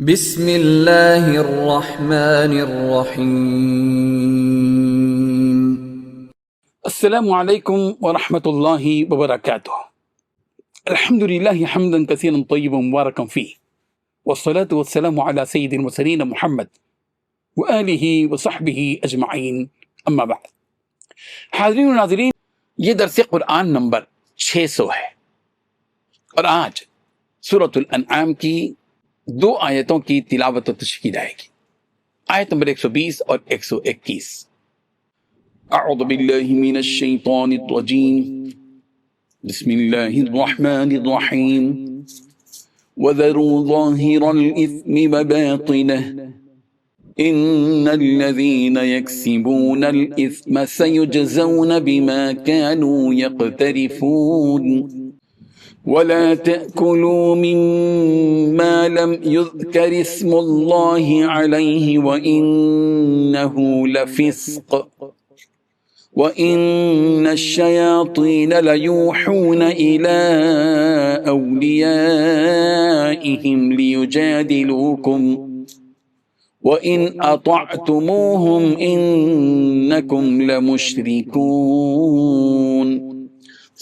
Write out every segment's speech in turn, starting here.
بسم اللہ الرحمن الرحیم۔ السلام علیکم ورحمۃ اللہ وبرکاتہ۔ الحمد للہ حمدا کثیرا طیبا مبارکا فیہ، والصلاة والسلام علی سید المرسلین محمد وآلہ وصحبہ اجمعین، اما بعد۔ حاضرین و ناظرین، یہ درس قرآن نمبر 600 ہے، اور آج سورۃ الانعام کی 2 آیتوں کی تلاوت و تشریح جائے گی، آیت نمبر 120 اور 121۔ اعوذ باللہ من الشیطان الرجیم، بسم اللہ الرحمن الرحیم۔ وذروا ظاہر الاثم وباطنہ ان الذین یکسبون الاثم سیجزون بما كانوا یقترفون ولا تأكلوا مما لم يذكر اسم الله عليه وإنه لفسق وإن الشياطين ليوحون إلى أوليائهم ليجادلوكم وإن أطعتموهم إنكم لمشركون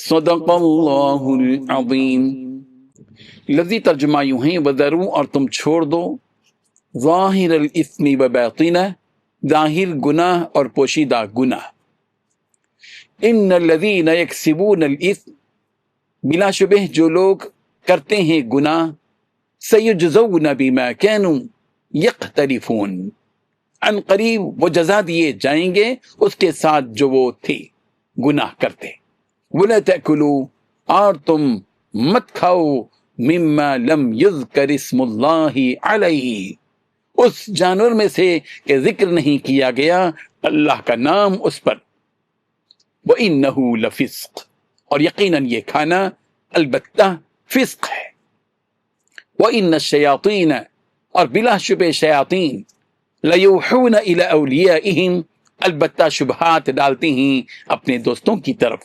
صدق اللہ العظیم۔ لفظی ترجمہ یوں ہیں، وذروا، اور تم چھوڑ دو، ظاہر الاثم و باطنہ، ظاہر گناہ اور پوشیدہ گناہ، ان الذین یکسبون الاثم، بلا شبہ جو لوگ کرتے ہیں گناہ، سیجزون بما كانوا یقترفون، عن قریب وہ جزا دیے جائیں گے اس کے ساتھ جو وہ تھے گناہ کرتے۔ وَلَا تَأْكُلُوا، اور تم مت کھاؤ، مما لم یذکر اسم اللہ علیہ، اس جانور میں سے کہ ذکر نہیں کیا گیا اللہ کا نام اس پر، وَإِنَّهُ لَفِسْقٌ، اور یقیناً یہ کھانا البتہ فسق ہے، وَإِنَّ الشَّيَاطِينَ، اور بلا شبہ شیاطین، لَيُوحُونَ إِلَىٰ أَوْلِيَائِهِمْ، البتہ شبہات ڈالتے ہیں اپنے دوستوں کی طرف،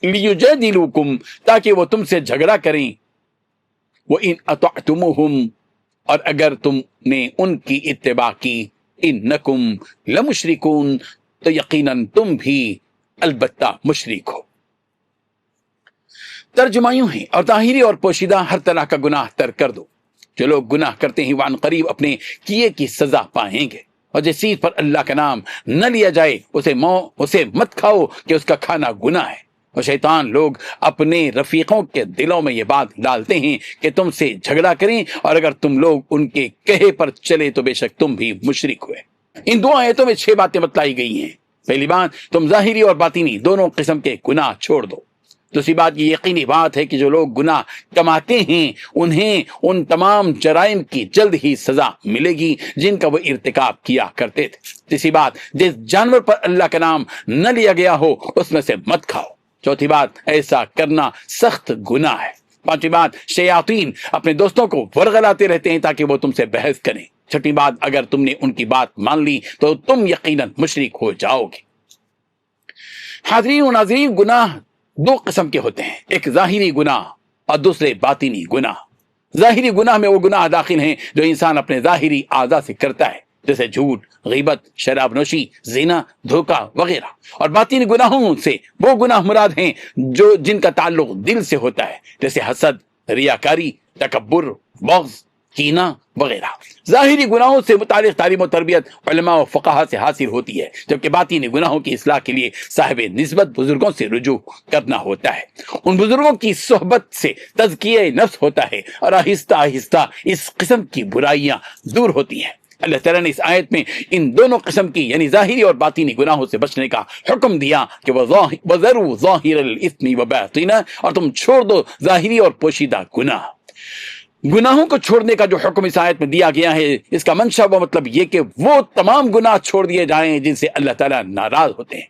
لیجادلوکم، تاکہ وہ تم سے جھگڑا کریں، وَإِنْ أَطَعْتُمُوهُمْ، اور اگر تم نے ان کی اتباع کی، انکم لمشرکون، تو یقیناً تم بھی البتہ مشرک ہو۔ ترجمہ یوں ہے، اور ظاہری اور پوشیدہ ہر طرح کا گناہ ترک کر دو۔ جو لوگ گناہ کرتے ہیں وہ عن قریب اپنے کیے کی سزا پائیں گے، اور جس چیز پر اللہ کا نام نہ لیا جائے اسے مت کھاؤ کہ اس کا کھانا گناہ ہے۔ اور شیطان لوگ اپنے رفیقوں کے دلوں میں یہ بات ڈالتے ہیں کہ تم سے جھگڑا کریں، اور اگر تم لوگ ان کے کہے پر چلے تو بے شک تم بھی مشرک ہوئے۔ ان 2 آیتوں میں 6 باتیں بتلائی گئی ہیں۔ پہلی بات، تم ظاہری اور باطنی دونوں قسم کے گناہ چھوڑ دو۔ دوسری بات، یہ یقینی بات ہے کہ جو لوگ گناہ کماتے ہیں انہیں ان تمام جرائم کی جلد ہی سزا ملے گی جن کا وہ ارتکاب کیا کرتے تھے۔ تیسری بات، جس جانور پر اللہ کا نام نہ لیا گیا ہو اس میں سے مت کھاؤ۔ چوتھی بات، ایسا کرنا سخت گناہ ہے۔ پانچویں بات، شیاطین اپنے دوستوں کو ورغلاتے رہتے ہیں تاکہ وہ تم سے بحث کریں۔ چھٹی بات، اگر تم نے ان کی بات مان لی تو تم یقیناً مشرک ہو جاؤ گے۔ حاضرین و ناظرین، گناہ 2 قسم کے ہوتے ہیں، ایک ظاہری گناہ اور دوسرے باطنی گناہ۔ ظاہری گناہ میں وہ گناہ داخل ہیں جو انسان اپنے ظاہری اعضاء سے کرتا ہے، جیسے جھوٹ، غیبت، شراب نوشی، زنا، دھوکہ وغیرہ۔ اور باطنی گناہوں سے وہ گناہ مراد ہیں جن کا تعلق دل سے ہوتا ہے، جیسے حسد، ریاکاری، تکبر، بغض، کینہ وغیرہ۔ ظاہری گناہوں سے متعلق تعلیم و تربیت علماء و فقہا سے حاصل ہوتی ہے، جبکہ باطنی گناہوں کی اصلاح کے لیے صاحب نسبت بزرگوں سے رجوع کرنا ہوتا ہے۔ ان بزرگوں کی صحبت سے تزکیہ نفس ہوتا ہے، اور آہستہ آہستہ اس قسم کی برائیاں دور ہوتی ہیں۔ اللہ تعالیٰ نے اس آیت میں ان دونوں قسم کی یعنی ظاہری اور باطنی گناہوں سے بچنے کا حکم دیا کہ وَذَرُوا ظَاهِرَ الْإِثْمِ وَبَاطِنَهُ، اور تم چھوڑ دو ظاہری اور پوشیدہ گناہ۔ گناہوں کو چھوڑنے کا جو حکم اس آیت میں دیا گیا ہے، اس کا منشا و مطلب یہ کہ وہ تمام گناہ چھوڑ دیے جائیں جن سے اللہ تعالیٰ ناراض ہوتے ہیں،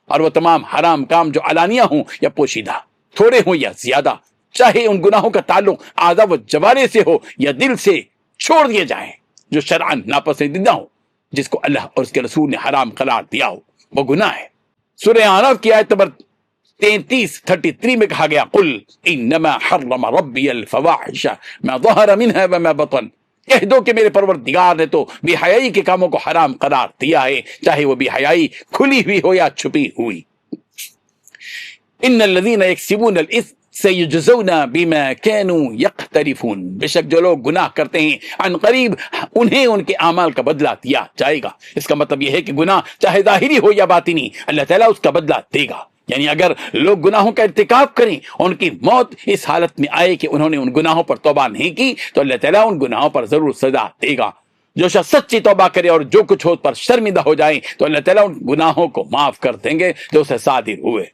اور وہ تمام حرام کام جو علانیہ ہوں یا پوشیدہ، تھوڑے ہوں یا زیادہ، چاہے ان گناہوں کا تعلق اعضاء و جوارح سے ہو یا دل سے، چھوڑ دیے جائیں۔ جو شرعاً ناپسندیدہ ہو، جس کو اللہ اور اس کے رسول نے حرام قرار دیا ہو، وہ گناہ ہے۔ سورہ اعراف کی آیت نمبر 33 میں کہا گیا قل انما حرم ربی الفواحش ما ظہر منها وما بطن، کہہ دو کہ میرے پروردگار نے تو بے حیائی کے کاموں کو حرام قرار دیا ہے، چاہے وہ بے حیائی کھلی ہوئی ہو یا چھپی ہوئی۔ ان الذین یکسبون الاثم سیجزون بما كانوا یقترفون، بے شک جو لوگ گناہ کرتے ہیں عن قریب انہیں ان کے اعمال کا بدلہ دیا جائے گا۔ اس کا مطلب یہ ہے کہ گناہ چاہے ظاہری ہو یا باطنی، اللہ تعالیٰ اس کا بدلہ دے گا۔ یعنی اگر لوگ گناہوں کا ارتکاب کریں، ان کی موت اس حالت میں آئے کہ انہوں نے ان گناہوں پر توبہ نہیں کی، تو اللہ تعالیٰ ان گناہوں پر ضرور سزا دے گا۔ جو شخص سچی توبہ کرے اور جو کچھ ہو پر شرمندہ ہو جائیں تو اللہ تعالیٰ ان گناہوں کو معاف کر دیں گے جو اسے صادر ہوئے۔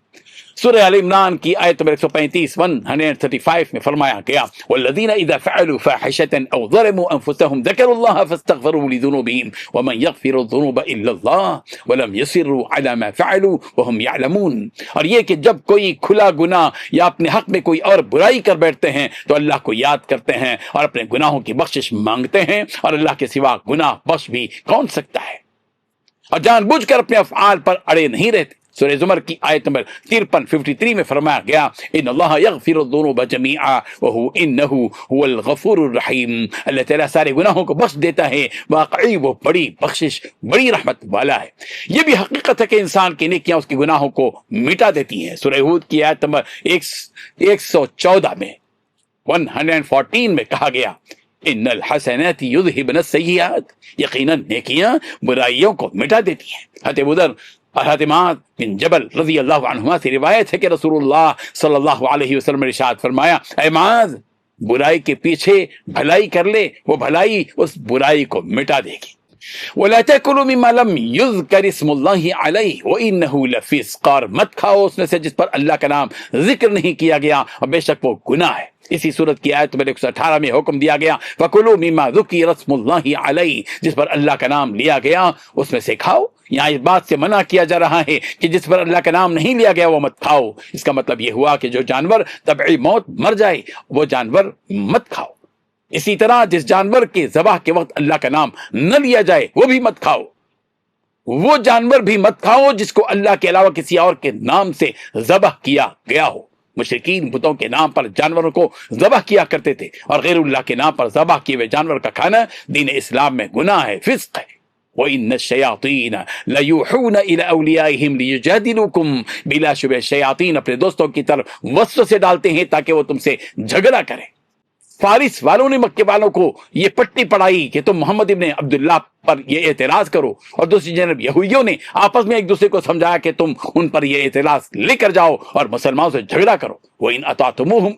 سورہ آل عمران کی آیت نمبر 135 135 میں فرمایا گیا والذین اذا فعلوا فاحشة او ظلموا انفسهم ذکروا اللہ فاستغفروا لذنوبهم ومن یغفر الذنوب الا اللہ ولم یصروا على ما فعلوا وهم يعلمون، اور یہ کہ جب کوئی کھلا گناہ یا اپنے حق میں کوئی اور برائی کر بیٹھتے ہیں تو اللہ کو یاد کرتے ہیں اور اپنے گناہوں کی بخشش مانگتے ہیں، اور اللہ کے سوا گناہ بخش بھی کون سکتا ہے، اور جان بوجھ کر اپنے افعال پر اڑے نہیں رہتے۔ سورہ زمر کی آیت نمبر 53 میں فرمایا گیا ان اللہ یغفر الذنوب جميعا انہ هو الغفور الرحیم، اللہ تعالیٰ سارے گناہوں کو بخش دیتا ہے، واقعی وہ بڑی بخشش بڑی رحمت والا ہے۔ یہ بھی حقیقت ہے کہ انسان کی نیکیاں اس کے گناہوں کو مٹا دیتی ہیں۔ سورہ ہود کی آیت نمبر 114 میں 114 میں کہا گیا ان الحسنات یذہبن السیئات، یقیناً نیکیاں برائیوں کو مٹا دیتی ہیں۔ حضرت ابوذر اور حضرت معاذ بن جبل رضی اللہ عنہما سے روایت ہے کہ رسول اللہ صلی اللہ علیہ وسلم نے ارشاد فرمایا اے معاذ، برائی کے پیچھے بھلائی کر لے، وہ بھلائی اس برائی کو مٹا دے گی۔ وَلَا تَأْكُلُوا مِمَّا لَمْ يُذْكَرِ اسْمُ اللَّهِ عَلَيْهِ وَإِنَّهُ لَفِسْقٌ، اور مت کھاؤ اس میں سے جس پر اللہ کا نام ذکر نہیں کیا گیا، اور بے شک وہ گناہ ہے۔ اسی صورت کی آیت نمبر 118 میں حکم دیا گیا فَكُلُوا مِمَّا ذُكِرَ اسْمُ اللَّهِ عَلَيْهِ، جس پر اللہ کا نام لیا گیا اس میں سے کھاؤ۔ یہاں اس بات سے منع کیا جا رہا ہے کہ جس پر اللہ کا نام نہیں لیا گیا وہ مت کھاؤ۔ اس کا مطلب یہ ہوا کہ جو جانور طبعی موت مر جائے وہ جانور مت کھاؤ۔ اسی طرح جس جانور کے ذبح کے وقت اللہ کا نام نہ لیا جائے وہ بھی مت کھاؤ۔ وہ جانور بھی مت کھاؤ جس کو اللہ کے علاوہ کسی اور کے نام سے ذبح کیا گیا ہو۔ مشرکین بتوں کے نام پر جانوروں کو ذبح کیا کرتے تھے، اور غیر اللہ کے نام پر ذبح کیے ہوئے جانور کا کھانا دین اسلام میں گناہ ہے، فسق ہے۔ وَإِنَّ الشَّيَاطِينَ لَيُوحُونَ إِلَىٰ أَوْلِيَائِهِمْ لِيُجَادِلُوكُمْ، بلا شبہ شیاطین اپنے دوستوں کی طرف وسوسے ڈالتے ہیں تاکہ وہ تم سے جھگڑا کریں۔ فارس والوں نے مکے والوں کو یہ پٹی پڑھائی کہ تم محمد ابن عبداللہ پر یہ اعتراض کرو، اور دوسری جانب یہودیوں نے آپس میں ایک دوسرے کو سمجھایا کہ تم ان پر یہ اعتراض لے کر جاؤ اور مسلمانوں سے جھگڑا کرو۔ وَإِنْ أَطَعْتُمُوهُمْ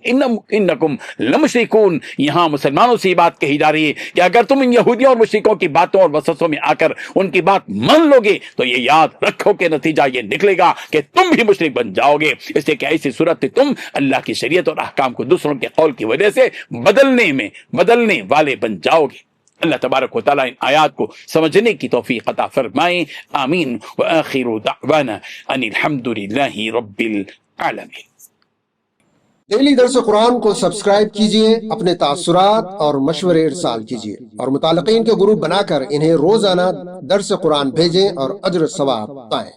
إِنَّكُمْ لَمُشْرِكُونَ، یہاں مسلمانوں سے یہ بات کہی جا رہی ہے کہ اگر تم ان یہودیوں اور مشرکوں کی باتوں اور وسوسوں میں آ کر ان کی بات مان لو گے تو یہ یاد رکھو کہ نتیجہ یہ نکلے گا کہ تم بھی مشرک بن جاؤ گے، اس لیے کہ ایسی صورت تم اللہ کی شریعت اور احکام کو دوسروں کے قول کی وجہ سے بدلنے والے بن جاؤ گے۔ اللہ تبارک و تعالیٰ ان آیات کو سمجھنے کی توفیق عطا فرمائے، آمین۔ وآخر دعوانا ان الحمد للہ رب العالمین۔ ڈیلی درس قرآن کو سبسکرائب کیجئے، اپنے تاثرات اور مشورے ارسال کیجئے، اور متعلقین کے گروپ بنا کر انہیں روزانہ درس قرآن بھیجیں اور اجر ثواب پائیں۔